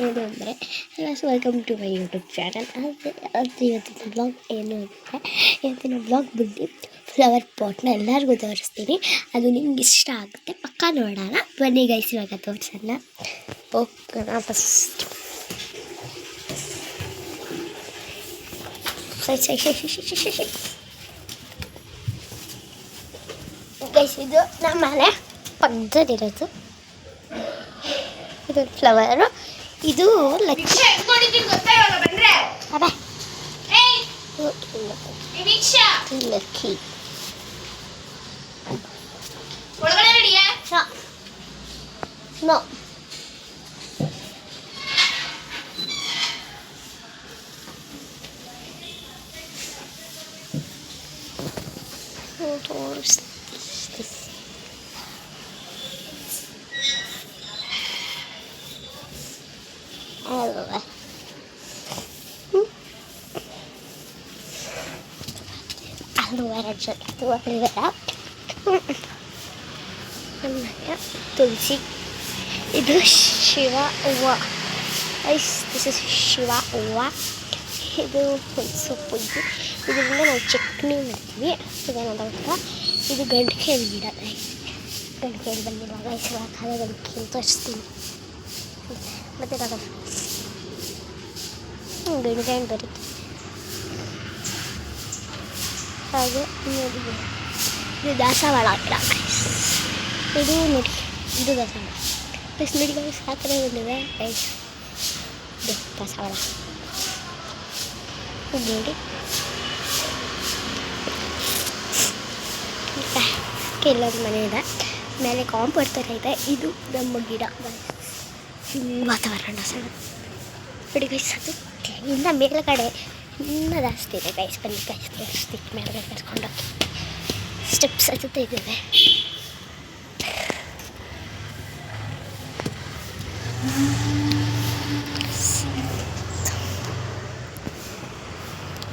ಏನು ಅಂದರೆ welcome to my YouTube channel. ಅದು ಇವತ್ತಿನ ಬ್ಲಾಗ್ ಏನು ಅಂದರೆ, ಇವತ್ತಿನ ಬ್ಲಾಗ್ ಬಂದು ಫ್ಲವರ್ ಪಾಟ್ನ ಎಲ್ಲರಿಗೂ ತೋರಿಸ್ತೀನಿ. ಅದು ನಿಮ್ಗೆ ಇಷ್ಟ ಆಗುತ್ತೆ, ಪಕ್ಕ ನೋಡೋಣ ಬನ್ನಿ ಗೈಸ್. ಇವಾಗ ತೋರಿಸೋಣ. ಓಕೆನಾ? ಫಸ್ಟ್ ಗೈಸ್, ಇದು ನಮ್ಮ ಮನೆ ಪಕ್ಕದಲ್ಲಿರೋದು. ಇದು ಫ್ಲವರು. ಇದು ಲಕ್ಕಿ. ಲಕ್ಕಿ ನೋ ತುಳಸಿ. ಇದು ಶಿವ ಹೂವು. ದಿಸ್ ಇಸ್ ಶಿವ ಹೂವು. ಇದು ಸೊಪ್ಪು. ಇದರಿಂದ ನಾವು ಚಟ್ನಿ ಮಾಡ್ತೀವಿ. ಇದೇನಂತ ಗೊತ್ತಾ? ಇದು ಗಂಟೆಕಾಯಿ ಗಿಡ. ಗಂಟೆಕಾಯಿ ಬಂದಿಲ್ಲ ಗೈಸ್, ಕಾಲ ಗಂಟೆಕಾಯಿ ತೋರಿಸ್ತೀನಿ. ಮತ್ತು ಗಂಟೆಕಾಯಿ ಬರುತ್ತೆ ಹಾಗೆ. ಇದು ದಾಸವಾಳ ಗಿಡ. ಇದು ನೋಡಿ, ಇದು ದಾಸವಾಳ. ನೋಡಿ ಗೈಸ್, ಆ ಥರ ಬಂದಿದೆ ಗೈಸ್. ಇದು ದಾಸವಾಳ ನೋಡಿ. ಎಲ್ಲರ ಮನೆ ಇದೆ, ಮೇಲೆ ಕಾಂಪೌಂಡ್ ಥರ ಇದೆ. ಇದು ನಮ್ಮ ಗಿಡ. ವಾತಾವರಣ ಸಣ್ಣ ನೋಡಿ ಗೈಸ್. ಅದು ಇನ್ನು ಮೇಲ್ಗಡೆ ಇನ್ನೂ ಜಾಸ್ತಿ ಇದೆ ಗೈಸ್. ಬನ್ನಿ ಗೈಸ್ ತೋರಿಸ್ತೀನಿ. ಮೇಲ್ಗಡೆ ಕರ್ಕೊಂಡು ಸ್ಟೆಪ್ಸ್ ಹತ್ತುತ್ತಾ ಇದ್ದೇವೆ.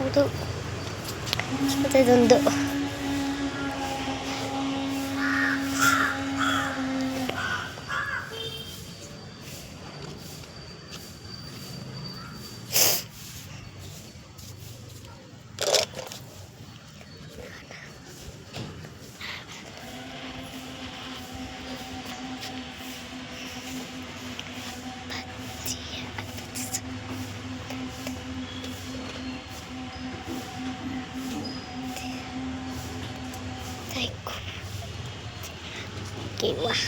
ಅದು ಮತ್ತದೊಂದು wah.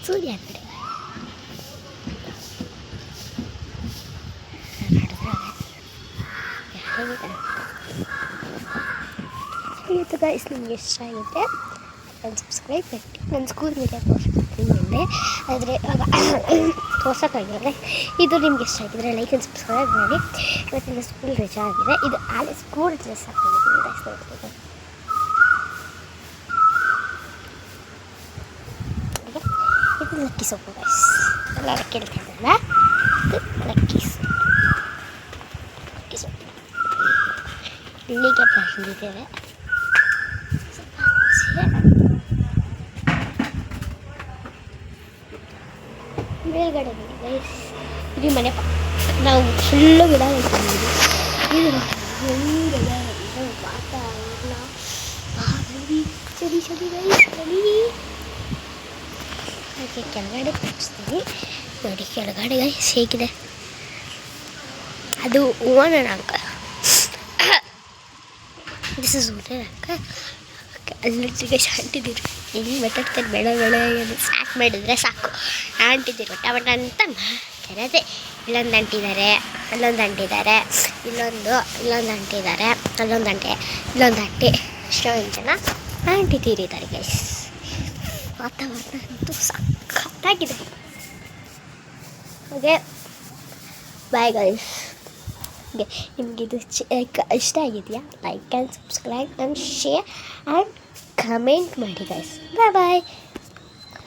Sudah ಇವತ್ತು ಗೈಸ್ ನಿಮಗೆ ಇಷ್ಟ ಆಗಿದೆ ನನ್ನ ಸಬ್ಸ್ಕ್ರೈಬ್ ಮಾಡಿ. ನನ್ನ ಸ್ಕೂಲ್ ಮೀಡಿಯಾ ತೋರಿಸ್ತೀನಿ ಮುಂದೆ, ಆದರೆ ಇವಾಗ ತೋರ್ಸೋಕ್ಕಾಗಿಲ್ಲ. ಇದು ನಿಮ್ಗೆ ಇಷ್ಟ ಆಗಿದ್ರೆ ಲೈಕ್ ಆ್ಯಂಡ್ ಸಬ್ಸ್ಕ್ರೈಬ್ ಮಾಡಿ. ಇವತ್ತಿನ ಸ್ಕೂಲ್ ರಜಾ ಆಗಿದೆ. ಇದು ಆಲೆ ಸ್ಕೂಲ್ ಡ್ರೆಸ್ ಹಾಕೊಂಡಿದ್ದೀನಿ ಗೈಸ್. ನೋಡ್ತಿದ್ದೆ ಇದು ಲಕ್ಕಿ ಸೊಪ್ಪು ಗೈಸ್. ಎಲ್ಲ ಕೇಳ್ತಾ ಇದ್ದಲ್ಲ, ಇದು ಲಕ್ಕಿ ಸೊಪ್ಪು. ಇಲ್ಲಿಗೆ ಬಂದಿದ್ದೇವೆ. ಮೇಲ್ಗಡೆ ಗೈಸ್, ಇದು ಮನೆ ನಾವು ಫುಲ್ಲು ಗಿಡ ಇಟ್ಕೊಂಡಿದ್ದೀವಿ. ಇದು ವಾತಾವರಣ ಚಳಿ ಚಳಿ ಗೈಸ್, ಚಳಿ. ಹಾಗೆ ಕೆಳಗಡೆ ತೋರಿಸ್ತೀನಿ ನೋಡಿ. ಕೆಳಗಡೆ ಗೈಸ್ ಹೇಗಿದೆ. ಅದು owner uncle. This is owner uncle. ಅಲ್ಲಿಗೆ ಅಂಟಿದ್ದೀರಿ ಇಲ್ಲಿ ಮಾತಾಡ್ತಾರೆ. ಬೇಡ ಬೇಡ ಸ್ಟಾರ್ಟ್ ಮಾಡಿದರೆ ಸಾಕು. ಅಂಟಿದ್ದೀರಿ ಬಟ ಅಂತ ಕರೆದೆ. ಇಲ್ಲೊಂದು ಅಂಟಿದ್ದಾರೆ, ಅಲ್ಲೊಂದು ಅಂಟಿದ್ದಾರೆ, ಇಲ್ಲೊಂದು ಅಂಟಿದ್ದಾರೆ, ಅಲ್ಲೊಂದು ಅಂಟೆ, ಇಲ್ಲೊಂದು ಅಂಟಿ. ಎಷ್ಟೊಂದು ಜನ ಅಂಟಿದ್ದೀರಿದ್ದಾರೆ ಗೈಸ್. ವಾತಾವರಣ ಅಂತೂ ಸಖತ್ತಾಗಿದೆ. ಹಾಗೆ ಬಾಯ್ ಗೈಸ್. ನಿಮಗಿದು ಇಷ್ಟ ಆಗಿದೆಯಾ? Like and subscribe and share and comment ಮಾಡಿ ಗೈಸ್. ಬಾಯ್ ಬಾಯ್.